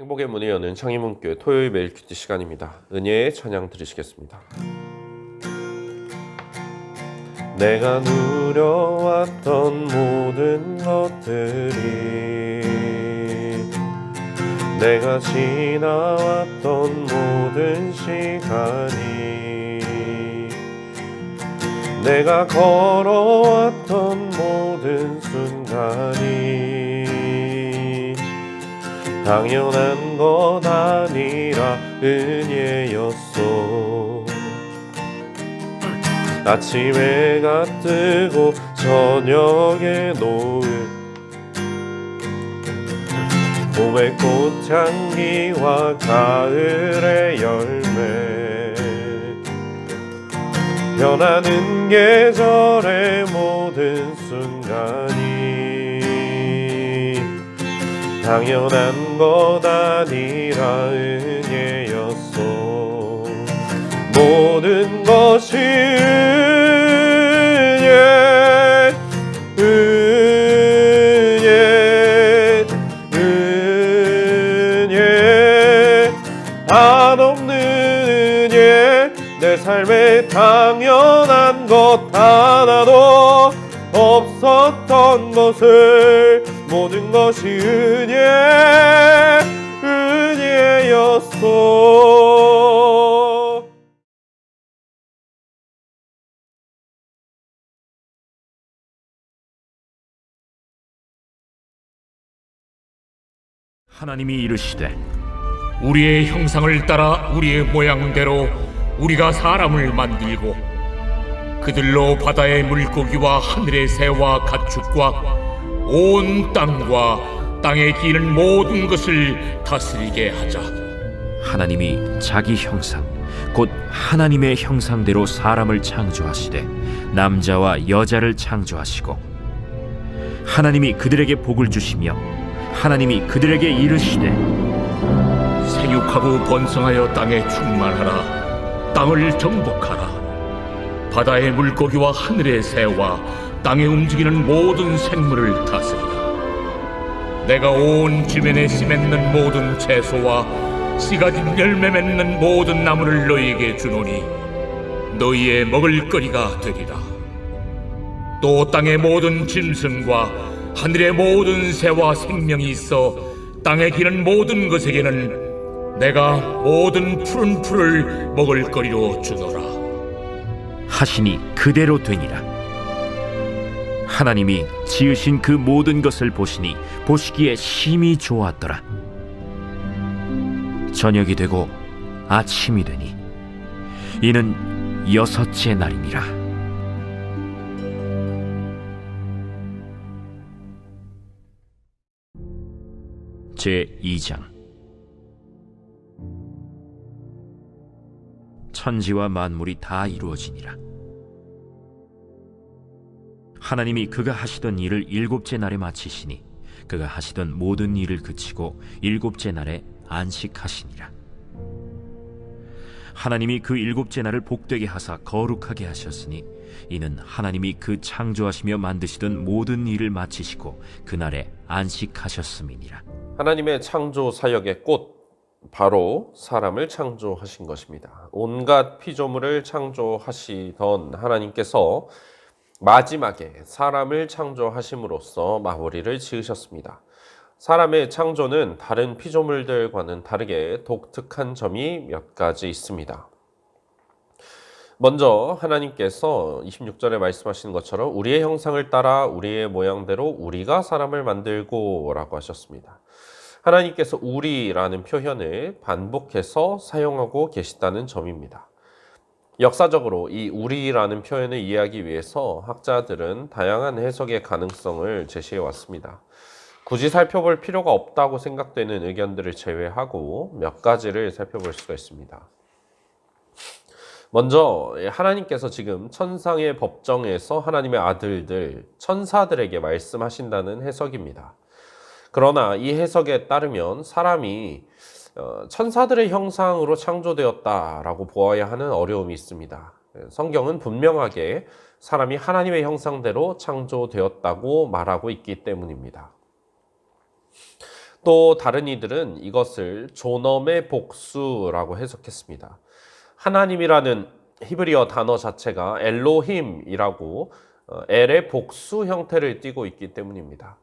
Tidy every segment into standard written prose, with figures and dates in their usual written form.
행복의 문을 여는 창의문교회 토요일 매일 큐티 시간입니다. 은혜의 찬양 들으시겠습니다. 내가 누려왔던 모든 것들이, 내가 지나왔던 모든 시간이, 내가 걸어왔던 모든 순간이 당연한 것 아니라 은혜였소. 아침에 해가 뜨고 저녁에 노을, 봄의 꽃향기와 가을의 열매, 변하는 계절의 모든 순간이 당연한 것 아니라 은혜였소. 모든 것이 은혜, 은혜, 은혜, 한없는 은혜. 내 삶에 당연한 것 하나도 없었던 것을, 모든 것이 은혜였소. 하나님이 이르시되 우리의 형상을 따라 우리의 모양대로 우리가 사람을 만들고 그들로 바다의 물고기와 하늘의 새와 가축과 온 땅과 땅에 기는 모든 것을 다스리게 하자. 하나님이 자기 형상 곧 하나님의 형상대로 사람을 창조하시되 남자와 여자를 창조하시고, 하나님이 그들에게 복을 주시며 하나님이 그들에게 이르시되 생육하고 번성하여 땅에 충만하라. 땅을 정복하라. 바다의 물고기와 하늘의 새와 땅에 움직이는 모든 생물을 다스리라. 내가 온 지면에 씨 맺는 모든 채소와 씨 가진 열매 맺는 모든 나무를 너희에게 주노니 너희의 먹을거리가 되리라. 또 땅의 모든 짐승과 하늘의 모든 새와 생명이 있어 땅에 기는 모든 것에게는 내가 모든 푸른 풀을 먹을거리로 주노라 하시니 그대로 되니라. 하나님이 지으신 그 모든 것을 보시니 보시기에 심히 좋았더라. 저녁이 되고 아침이 되니 이는 6째 날이니라. 제2장. 천지와 만물이 다 이루어지니라. 하나님이 그가 하시던 일을 7째 날에 마치시니 그가 하시던 모든 일을 그치고 7째 날에 안식하시니라. 하나님이 그 7째 날을 복되게 하사 거룩하게 하셨으니 이는 하나님이 그 창조하시며 만드시던 모든 일을 마치시고 그날에 안식하셨음이니라. 하나님의 창조 사역의 꽃, 바로 사람을 창조하신 것입니다. 온갖 피조물을 창조하시던 하나님께서 마지막에 사람을 창조하심으로써 마무리를 지으셨습니다. 사람의 창조는 다른 피조물들과는 다르게 독특한 점이 몇 가지 있습니다. 먼저 하나님께서 26절에 말씀하시는 것처럼 우리의 형상을 따라 우리의 모양대로 우리가 사람을 만들고 라고 하셨습니다. 하나님께서 우리라는 표현을 반복해서 사용하고 계시다는 점입니다. 역사적으로 이 우리라는 표현을 이해하기 위해서 학자들은 다양한 해석의 가능성을 제시해 왔습니다. 굳이 살펴볼 필요가 없다고 생각되는 의견들을 제외하고 몇 가지를 살펴볼 수가 있습니다. 먼저 하나님께서 지금 천상의 법정에서 하나님의 아들들, 천사들에게 말씀하신다는 해석입니다. 그러나 이 해석에 따르면 사람이 천사들의 형상으로 창조되었다라고 보아야 하는 어려움이 있습니다. 성경은 분명하게 사람이 하나님의 형상대로 창조되었다고 말하고 있기 때문입니다. 또 다른 이들은 이것을 존엄의 복수라고 해석했습니다. 하나님이라는 히브리어 단어 자체가 엘로힘이라고 엘의 복수 형태를 띠고 있기 때문입니다.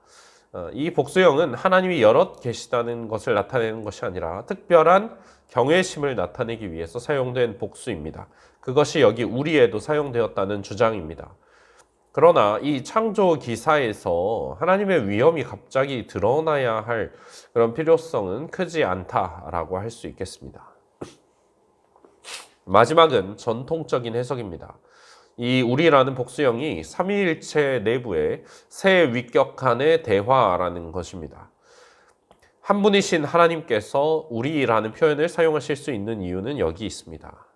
이 복수형은 하나님이 여럿 계시다는 것을 나타내는 것이 아니라 특별한 경외심을 나타내기 위해서 사용된 복수입니다. 그것이 여기 우리에도 사용되었다는 주장입니다. 그러나 이 창조 기사에서 하나님의 위엄이 갑자기 드러나야 할 그런 필요성은 크지 않다라고 할 수 있겠습니다. 마지막은 전통적인 해석입니다. 이 우리라는 복수형이 삼위일체 내부의 세 위격 간의 대화라는 것입니다. 한 분이신 하나님께서 우리라는 표현을 사용하실 수 있는 이유는 여기 있습니다.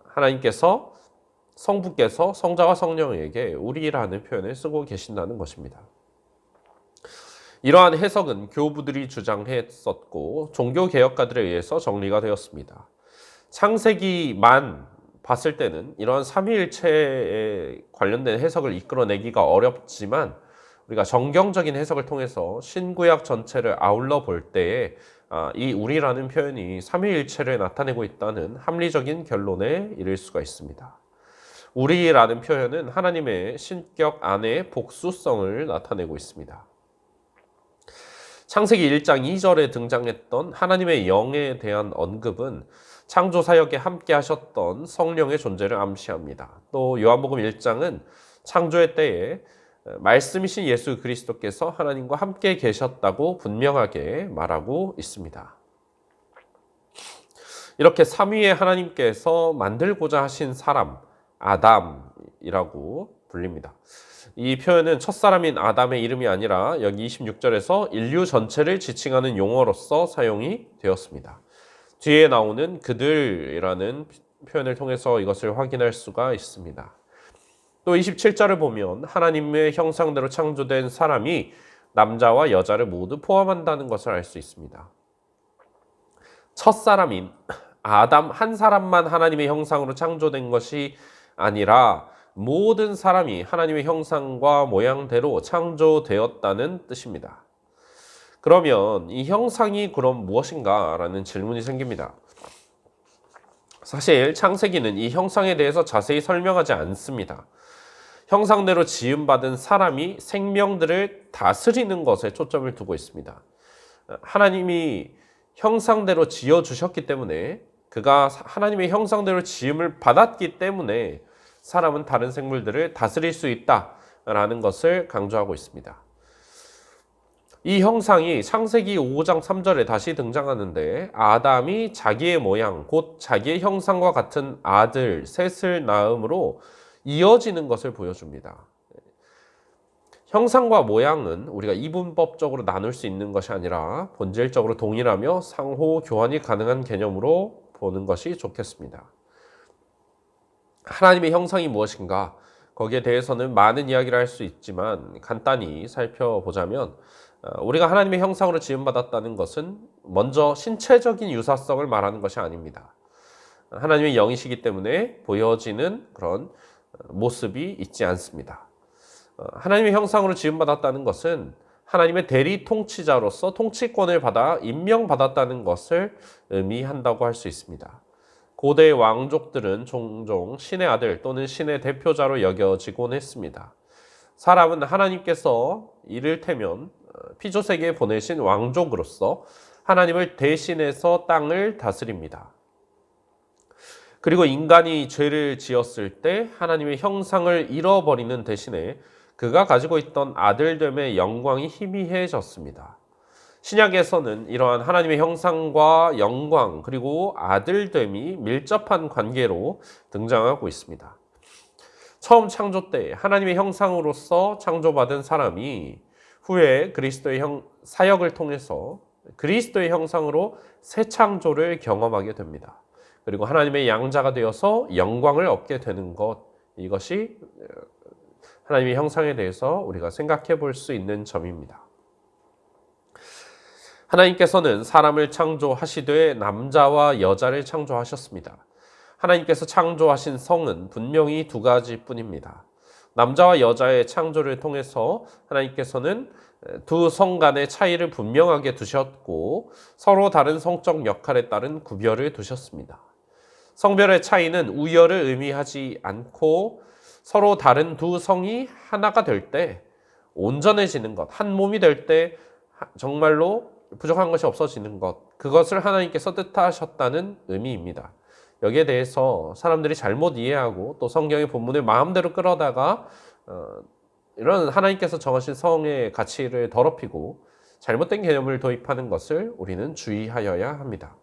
하나님께서 성부께서 성자와 성령에게 우리라는 표현을 쓰고 계신다는 것입니다. 이러한 해석은 교부들이 주장했었고 종교개혁가들에 의해서 정리가 되었습니다. 창세기만 봤을 때는 이러한 삼위일체에 관련된 해석을 이끌어내기가 어렵지만 우리가 정경적인 해석을 통해서 신구약 전체를 아울러 볼 때에 이 우리라는 표현이 삼위일체를 나타내고 있다는 합리적인 결론에 이를 수가 있습니다. 우리라는 표현은 하나님의 신격 안에 복수성을 나타내고 있습니다. 창세기 1장 2절에 등장했던 하나님의 영에 대한 언급은 창조 사역에 함께 하셨던 성령의 존재를 암시합니다. 또 요한복음 1장은 창조의 때에 말씀이신 예수 그리스도께서 하나님과 함께 계셨다고 분명하게 말하고 있습니다. 이렇게 삼위의 하나님께서 만들고자 하신 사람, 아담이라고 불립니다. 이 표현은 첫사람인 아담의 이름이 아니라 여기 26절에서 인류 전체를 지칭하는 용어로서 사용이 되었습니다. 뒤에 나오는 그들이라는 표현을 통해서 이것을 확인할 수가 있습니다. 또 27절을 보면 하나님의 형상대로 창조된 사람이 남자와 여자를 모두 포함한다는 것을 알 수 있습니다. 첫사람인 아담 한 사람만 하나님의 형상으로 창조된 것이 아니라 모든 사람이 하나님의 형상과 모양대로 창조되었다는 뜻입니다. 그러면 이 형상이 그럼 무엇인가? 라는 질문이 생깁니다. 사실 창세기는 이 형상에 대해서 자세히 설명하지 않습니다. 형상대로 지음받은 사람이 생명들을 다스리는 것에 초점을 두고 있습니다. 하나님이 형상대로 지어주셨기 때문에 그가 하나님의 형상대로 지음을 받았기 때문에 사람은 다른 생물들을 다스릴 수 있다라는 것을 강조하고 있습니다. 이 형상이 창세기 5장 3절에 다시 등장하는데 아담이 자기의 모양, 곧 자기의 형상과 같은 아들 셋을 낳음으로 이어지는 것을 보여줍니다. 형상과 모양은 우리가 이분법적으로 나눌 수 있는 것이 아니라 본질적으로 동일하며 상호 교환이 가능한 개념으로 보는 것이 좋겠습니다. 하나님의 형상이 무엇인가? 거기에 대해서는 많은 이야기를 할 수 있지만 간단히 살펴보자면 우리가 하나님의 형상으로 지음받았다는 것은 먼저 신체적인 유사성을 말하는 것이 아닙니다. 하나님의 영이시기 때문에 보여지는 그런 모습이 있지 않습니다. 하나님의 형상으로 지음받았다는 것은 하나님의 대리 통치자로서 통치권을 받아 임명받았다는 것을 의미한다고 할 수 있습니다. 고대 왕족들은 종종 신의 아들 또는 신의 대표자로 여겨지곤 했습니다. 사람은 하나님께서 이를테면 피조세계에 보내신 왕족으로서 하나님을 대신해서 땅을 다스립니다. 그리고 인간이 죄를 지었을 때 하나님의 형상을 잃어버리는 대신에 그가 가지고 있던 아들됨의 영광이 희미해졌습니다. 신약에서는 이러한 하나님의 형상과 영광 그리고 아들됨이 밀접한 관계로 등장하고 있습니다. 처음 창조 때 하나님의 형상으로서 창조받은 사람이 후에 그리스도의 사역을 통해서 그리스도의 형상으로 새 창조를 경험하게 됩니다. 그리고 하나님의 양자가 되어서 영광을 얻게 되는 것, 이것이 하나님의 형상에 대해서 우리가 생각해 볼 수 있는 점입니다. 하나님께서는 사람을 창조하시되 남자와 여자를 창조하셨습니다. 하나님께서 창조하신 성은 분명히 두 가지뿐입니다. 남자와 여자의 창조를 통해서 하나님께서는 두 성 간의 차이를 분명하게 두셨고 서로 다른 성적 역할에 따른 구별을 두셨습니다. 성별의 차이는 우열을 의미하지 않고 서로 다른 두 성이 하나가 될 때 온전해지는 것, 한 몸이 될 때 정말로 부족한 것이 없어지는 것, 그것을 하나님께서 뜻하셨다는 의미입니다. 여기에 대해서 사람들이 잘못 이해하고 또 성경의 본문을 마음대로 끌어다가 이런 하나님께서 정하신 성의 가치를 더럽히고 잘못된 개념을 도입하는 것을 우리는 주의하여야 합니다.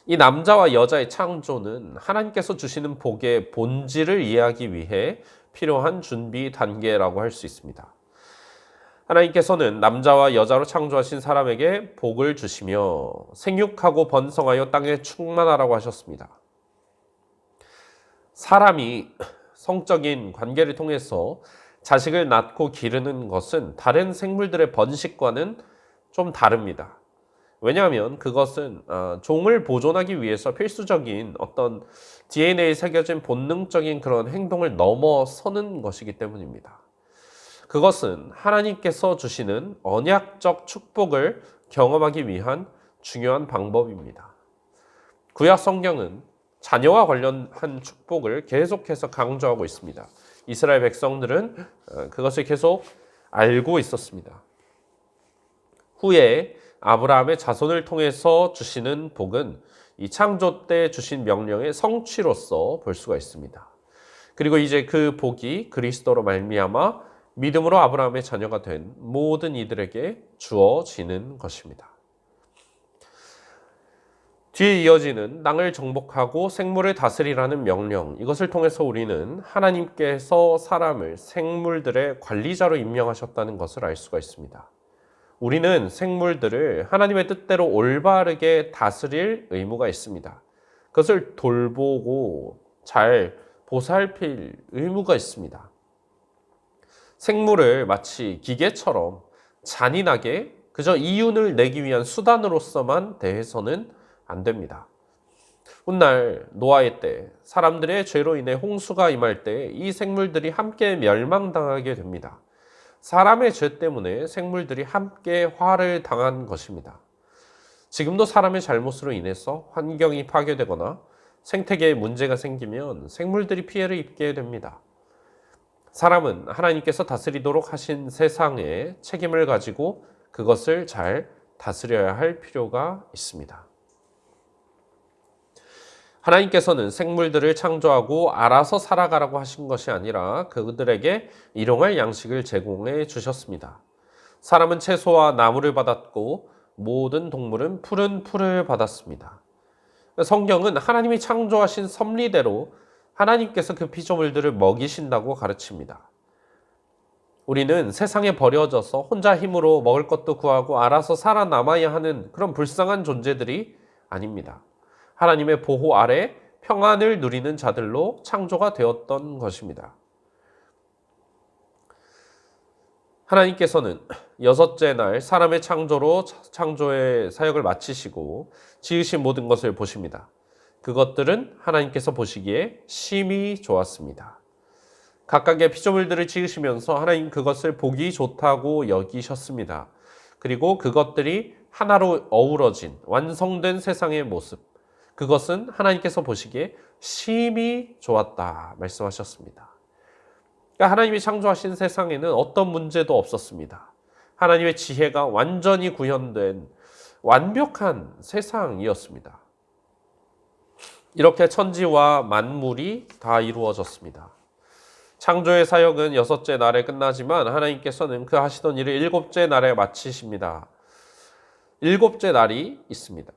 이 남자와 여자의 창조는 하나님께서 주시는 복의 본질을 이해하기 위해 필요한 준비 단계라고 할 수 있습니다. 하나님께서는 남자와 여자로 창조하신 사람에게 복을 주시며 생육하고 번성하여 땅에 충만하라고 하셨습니다. 사람이 성적인 관계를 통해서 자식을 낳고 기르는 것은 다른 생물들의 번식과는 좀 다릅니다. 왜냐하면 그것은 종을 보존하기 위해서 필수적인 어떤 DNA에 새겨진 본능적인 그런 행동을 넘어서는 것이기 때문입니다. 그것은 하나님께서 주시는 언약적 축복을 경험하기 위한 중요한 방법입니다. 구약 성경은 자녀와 관련한 축복을 계속해서 강조하고 있습니다. 이스라엘 백성들은 그것을 계속 알고 있었습니다. 후에 아브라함의 자손을 통해서 주시는 복은 이 창조 때 주신 명령의 성취로서 볼 수가 있습니다. 그리고 이제 그 복이 그리스도로 말미암아 믿음으로 아브라함의 자녀가 된 모든 이들에게 주어지는 것입니다. 뒤에 이어지는 땅을 정복하고 생물을 다스리라는 명령, 이것을 통해서 우리는 하나님께서 사람을 생물들의 관리자로 임명하셨다는 것을 알 수가 있습니다. 우리는 생물들을 하나님의 뜻대로 올바르게 다스릴 의무가 있습니다. 그것을 돌보고 잘 보살필 의무가 있습니다. 생물을 마치 기계처럼 잔인하게 그저 이윤을 내기 위한 수단으로서만 대해서는 안 됩니다. 훗날 노아의 때 사람들의 죄로 인해 홍수가 임할 때 이 생물들이 함께 멸망당하게 됩니다. 사람의 죄 때문에 생물들이 함께 화를 당한 것입니다. 지금도 사람의 잘못으로 인해서 환경이 파괴되거나 생태계에 문제가 생기면 생물들이 피해를 입게 됩니다. 사람은 하나님께서 다스리도록 하신 세상에 책임을 가지고 그것을 잘 다스려야 할 필요가 있습니다. 하나님께서는 생물들을 창조하고 알아서 살아가라고 하신 것이 아니라 그들에게 일용할 양식을 제공해 주셨습니다. 사람은 채소와 나무를 받았고 모든 동물은 푸른 풀을 받았습니다. 성경은 하나님이 창조하신 섭리대로 하나님께서 그 피조물들을 먹이신다고 가르칩니다. 우리는 세상에 버려져서 혼자 힘으로 먹을 것도 구하고 알아서 살아남아야 하는 그런 불쌍한 존재들이 아닙니다. 하나님의 보호 아래 평안을 누리는 자들로 창조가 되었던 것입니다. 하나님께서는 여섯째 날 사람의 창조로 창조의 사역을 마치시고 지으신 모든 것을 보십니다. 그것들은 하나님께서 보시기에 심히 좋았습니다. 각각의 피조물들을 지으시면서 하나님 그것을 보기 좋다고 여기셨습니다. 그리고 그것들이 하나로 어우러진 완성된 세상의 모습, 그것은 하나님께서 보시기에 심히 좋았다 말씀하셨습니다. 그러니까 하나님이 창조하신 세상에는 어떤 문제도 없었습니다. 하나님의 지혜가 완전히 구현된 완벽한 세상이었습니다. 이렇게 천지와 만물이 다 이루어졌습니다. 창조의 사역은 여섯째 날에 끝나지만 하나님께서는 그 하시던 일을 일곱째 날에 마치십니다. 일곱째 날이 있습니다.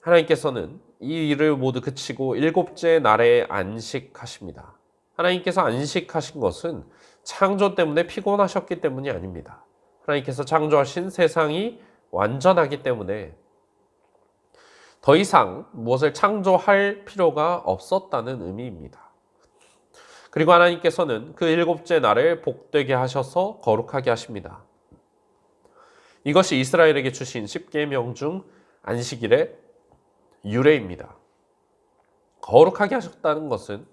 하나님께서는 이 일을 모두 그치고 일곱째 날에 안식하십니다. 하나님께서 안식하신 것은 창조 때문에 피곤하셨기 때문이 아닙니다. 하나님께서 창조하신 세상이 완전하기 때문에 더 이상 무엇을 창조할 필요가 없었다는 의미입니다. 그리고 하나님께서는 그 일곱째 날을 복되게 하셔서 거룩하게 하십니다. 이것이 이스라엘에게 주신 10계명 중 안식일의 유래입니다. 거룩하게 하셨다는 것은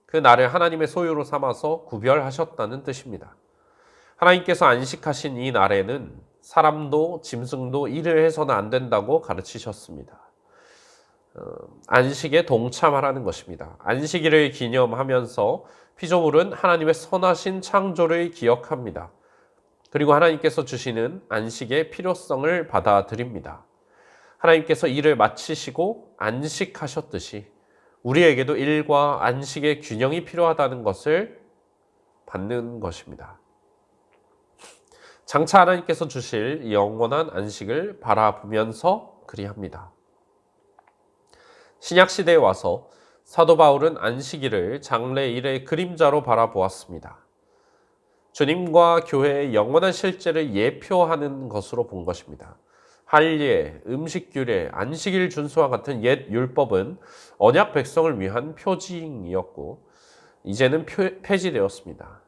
그 날을 하나님의 소유로 삼아서 구별하셨다는 뜻입니다. 하나님께서 안식하신 이 날에는 사람도 짐승도 일을 해서는 안 된다고 가르치셨습니다. 안식에 동참하라는 것입니다. 안식일을 기념하면서 피조물은 하나님의 선하신 창조를 기억합니다. 그리고 하나님께서 주시는 안식의 필요성을 받아들입니다. 하나님께서 일을 마치시고 안식하셨듯이 우리에게도 일과 안식의 균형이 필요하다는 것을 받는 것입니다. 장차 하나님께서 주실 영원한 안식을 바라보면서 그리합니다. 신약시대에 와서 사도 바울은 안식일을 장래일의 그림자로 바라보았습니다. 주님과 교회의 영원한 실제를 예표하는 것으로 본 것입니다. 할례, 음식규례, 안식일 준수와 같은 옛 율법은 언약 백성을 위한 표징이었고 이제는 폐지되었습니다.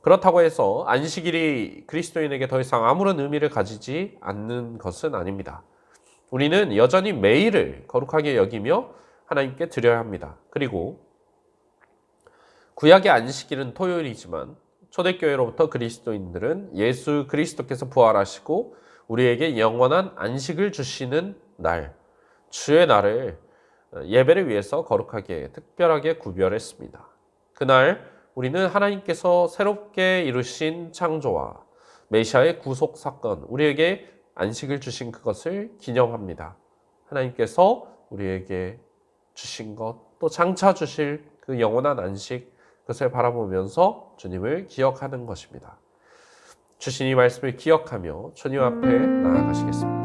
그렇다고 해서 안식일이 그리스도인에게 더 이상 아무런 의미를 가지지 않는 것은 아닙니다. 우리는 여전히 매일을 거룩하게 여기며 하나님께 드려야 합니다. 그리고 구약의 안식일은 토요일이지만 초대교회로부터 그리스도인들은 예수 그리스도께서 부활하시고 우리에게 영원한 안식을 주시는 날, 주의 날을 예배를 위해서 거룩하게 특별하게 구별했습니다. 그날 우리는 하나님께서 새롭게 이루신 창조와 메시아의 구속 사건, 우리에게 안식을 주신 그것을 기념합니다. 하나님께서 우리에게 주신 것, 또 장차 주실 그 영원한 안식, 그것을 바라보면서 주님을 기억하는 것입니다. 주신 이 말씀을 기억하며 주님 앞에 나아가시겠습니다.